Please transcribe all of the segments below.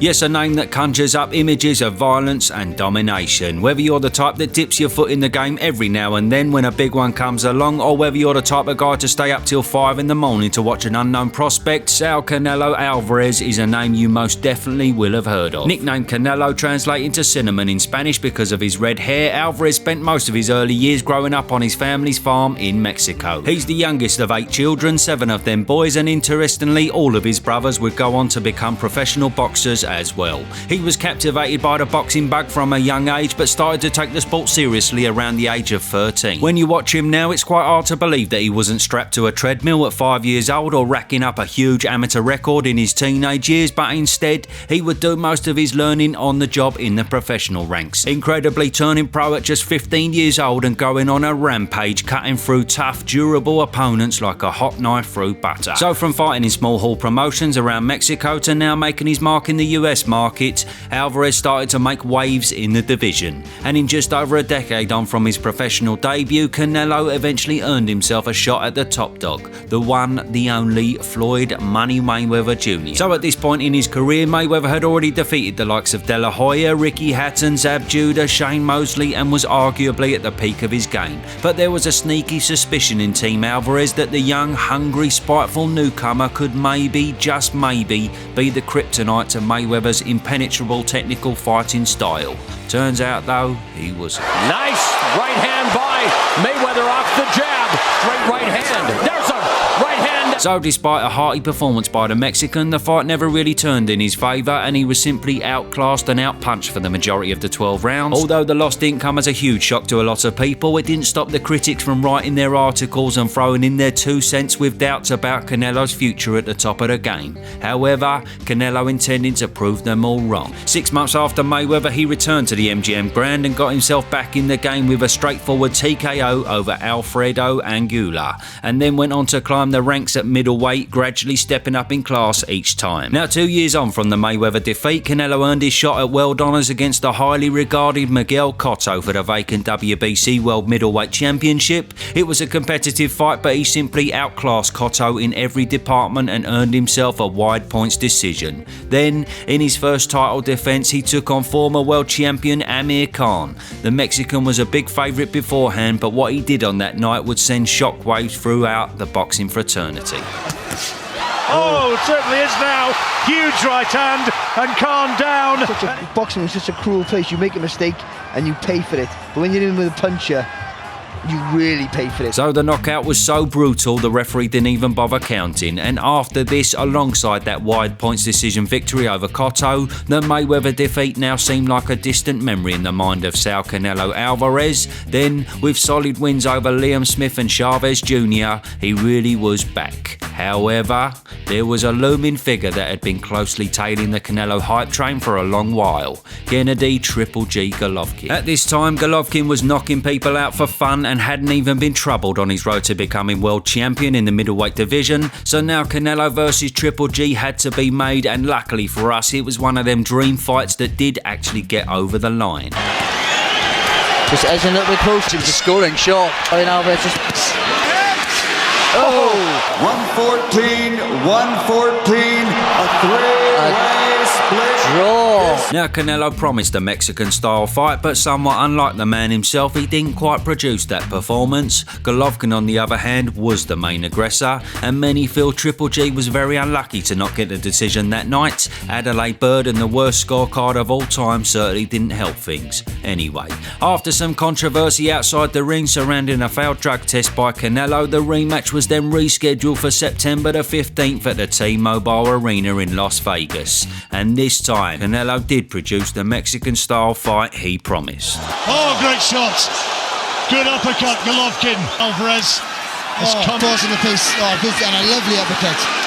Yes, a name that conjures up images of violence and domination. Whether you're the type that dips your foot in the game every now and then when a big one comes along, or whether you're the type of guy to stay up till 5 in the morning to watch an unknown prospect, Saul Canelo Alvarez is a name you most definitely will have heard of. Nicknamed Canelo, translating to cinnamon in Spanish because of his red hair, Alvarez spent most of his early years growing up on his family's farm in Mexico. He's the youngest of 8 children, 7 of them boys, and interestingly, all of his brothers would go on to become professional boxers as well. He was captivated by the boxing bug from a young age, but started to take the sport seriously around the age of 13. When you watch him now, it's quite hard to believe that he wasn't strapped to a treadmill at 5 years old or racking up a huge amateur record in his teenage years, but instead he would do most of his learning on the job in the professional ranks. Incredibly, turning pro at just 15 years old and going on a rampage, cutting through tough, durable opponents like a hot knife through butter. So from fighting in small hall promotions around Mexico to now making his mark in the US market, Alvarez started to make waves in the division. And in just over a decade on from his professional debut, Canelo eventually earned himself a shot at the top dog, the one, the only Floyd Money Mayweather Jr. So at this point in his career, Mayweather had already defeated the likes of De La Hoya, Ricky Hatton, Zab Judah, Shane Mosley, and was arguably at the peak of his game. But there was a sneaky suspicion in Team Alvarez that the young, hungry, spiteful newcomer could maybe, just maybe, be the kryptonite to Mayweather's impenetrable technical fighting style. Turns out though, he was. Nice right hand by Mayweather off the jab. Straight right hand. There's a right hand. So despite a hearty performance by the Mexican, the fight never really turned in his favour and he was simply outclassed and outpunched for the majority of the 12 rounds. Although the loss didn't come as a huge shock to a lot of people, it didn't stop the critics from writing their articles and throwing in their 2 cents with doubts about Canelo's future at the top of the game. However, Canelo intended to prove them all wrong. 6 months after Mayweather, he returned to the MGM Grand and got himself back in the game with a straightforward TKO over Alfredo Anguilla, and then went on to climb the ranks at middleweight, gradually stepping up in class each time. Now 2 years on from the Mayweather defeat, Canelo earned his shot at world honours against the highly regarded Miguel Cotto for the vacant WBC World Middleweight Championship. It was a competitive fight, but he simply outclassed Cotto in every department and earned himself a wide points decision. Then, in his first title defence, he took on former world champion Amir Khan. The Mexican was a big favourite beforehand, but what he did on that night would send shockwaves throughout the boxing fraternity. Oh, it certainly is now. Huge right hand and Khan down. Boxing is such a cruel place. You make a mistake and you pay for it. But when you're in with a puncher, you really pay for it. So the knockout was so brutal the referee didn't even bother counting, and after this, alongside that wide points decision victory over Cotto, the Mayweather defeat now seemed like a distant memory in the mind of Saul Canelo Alvarez. Then, with solid wins over Liam Smith and Chavez Jr., he really was back. However, there was a looming figure that had been closely tailing the Canelo hype train for a long while: Gennady Triple G Golovkin. At this time, Golovkin was knocking people out for fun and hadn't even been troubled on his road to becoming world champion in the middleweight division, so now Canelo versus Triple G had to be made, and luckily for us, it was one of them dream fights that did actually get over the line. Just edging a little bit close. It was a scoring shot. Alvarez just... Oh! 114, a three-way split. Draw. Now Canelo promised a Mexican-style fight, but somewhat unlike the man himself, he didn't quite produce that performance. Golovkin, on the other hand, was the main aggressor, and many feel Triple G was very unlucky to not get the decision that night. Adelaide Bird and the worst scorecard of all time certainly didn't help things. Anyway, after some controversy outside the ring surrounding a failed drug test by Canelo, the rematch was then rescheduled for September the 15th at the T-Mobile Arena in Las Vegas. And this time, Canelo did produce the Mexican-style fight he promised. Oh, great shot. Good uppercut, Golovkin. Alvarez has come in the face. Oh, this and a lovely uppercut.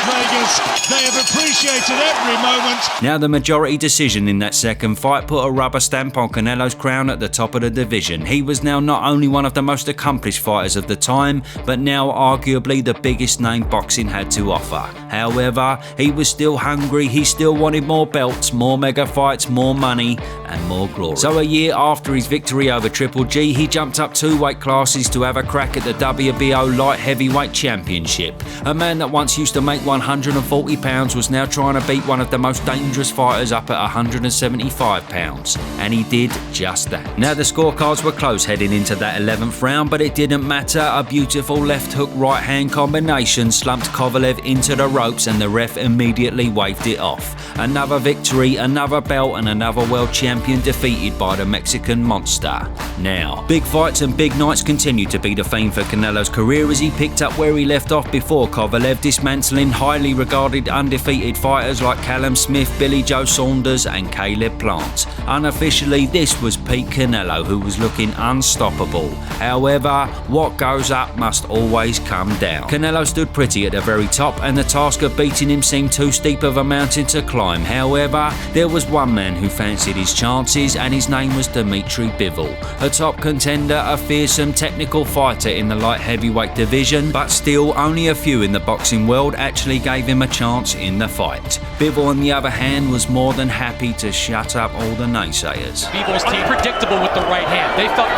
Vegas, they have appreciated every moment. Now the majority decision in that second fight put a rubber stamp on Canelo's crown at the top of the division. He was now not only one of the most accomplished fighters of the time, but now arguably the biggest name boxing had to offer. However, he was still hungry, he still wanted more belts, more mega fights, more money, and more glory. So a year after his victory over Triple G, he jumped up 2 weight classes to have a crack at the WBO Light Heavyweight Championship. A man that once used to make 140 pounds, was now trying to beat one of the most dangerous fighters up at 175 pounds, and he did just that. Now the scorecards were close heading into that 11th round, but it didn't matter. A beautiful left hook right hand combination slumped Kovalev into the ropes, and the ref immediately waved it off. Another victory, another belt, and another world champion defeated by the Mexican monster. Now, big fights and big nights continue to be the theme for Canelo's career as he picked up where he left off before Kovalev, dismantling highly regarded undefeated fighters like Callum Smith, Billy Joe Saunders and Caleb Plant. Unofficially, this was peak Canelo, who was looking unstoppable. However, what goes up must always come down. Canelo stood pretty at the very top, and the task of beating him seemed too steep of a mountain to climb. However, there was one man who fancied his chances, and his name was Dimitri Bivol, a top contender, a fearsome technical fighter in the light heavyweight division, but still only a few in the boxing world actually gave him a chance in the fight. Bivol, on the other hand, was more than happy to shut up all the naysayers. Bivol's team predictable with the right hand. They felt,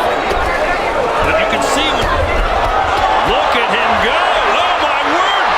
but you can see him. Look at him go! Oh my word,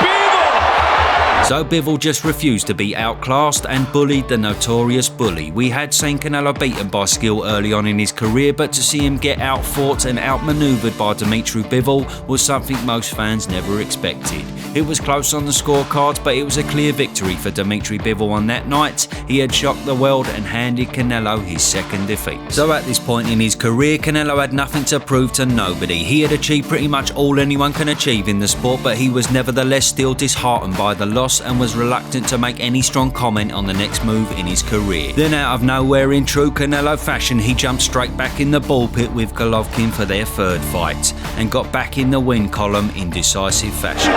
Bivol! So Bivol just refused to be outclassed and bullied the notorious bully. We had seen Canelo beaten by skill early on in his career, but to see him get outfought and outmaneuvered by Dimitri Bivol was something most fans never expected. It was close on the scorecards, but it was a clear victory for Dimitri Bivol on that night. He had shocked the world and handed Canelo his second defeat. So at this point in his career, Canelo had nothing to prove to nobody. He had achieved pretty much all anyone can achieve in the sport, but he was nevertheless still disheartened by the loss and was reluctant to make any strong comment on the next move in his career. Then out of nowhere, in true Canelo fashion, he jumped straight back in the bullpit with Golovkin for their third fight and got back in the win column in decisive fashion.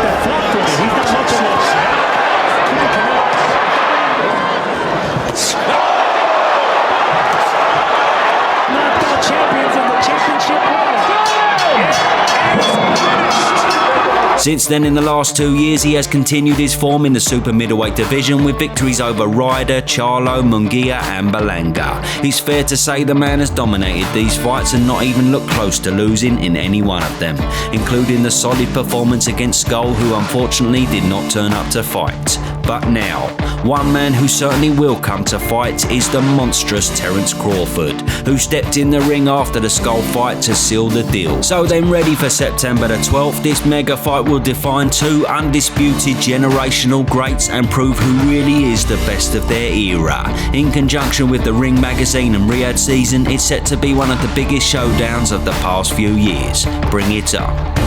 Since then, in the last 2 years, he has continued his form in the super middleweight division with victories over Ryder, Charlo, Munguia and Berlanga. It's fair to say the man has dominated these fights and not even looked close to losing in any one of them, including the solid performance against Skull, who unfortunately did not turn up to fight. But now, one man who certainly will come to fight is the monstrous Terence Crawford, who stepped in the ring after the Skull fight to seal the deal. So then, ready for September the 12th, this mega fight will define two undisputed generational greats and prove who really is the best of their era. In conjunction with the Ring magazine and Riyadh season, it's set to be one of the biggest showdowns of the past few years. Bring it on.